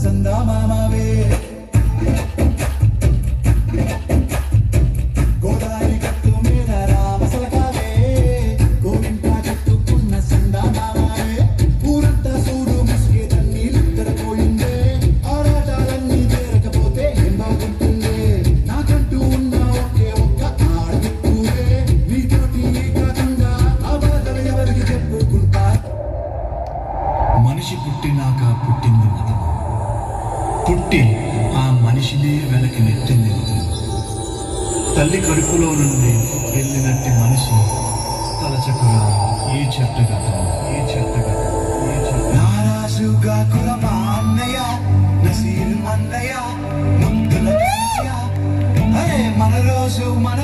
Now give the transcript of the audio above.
సందామామవే గోదావరి గట్టు మీద రామసలకావే గోవింద కట్టుకున్న సందామామవే ఊరంతా చూడు ముసిగే తన్ని నిద్రపోయిందే ఆరాటాలన్నీ చేరకపోతే ఏం బాగుంటుందే నాకంటూ ఉన్న ఒకే ఒక్క ఆడదిక్కువే నీతోటి కాకుండా ఆ బాధలు ఎవరికి చెప్పుకుంటా మనిషి పుట్టినాక పుట్టింది మతం పుట్టి ఆ మనిషినే వెనక్కి నెట్టింది మతం తల్లి కడుపులో నుండి వెళ్ళినట్టి మనిషి తలచకురా ఈ చెట్టుగా నారాజుగా కులమా అన్నయ్య నసీరు అన్నయ్య ముద్దుల అరే మన రోజు మన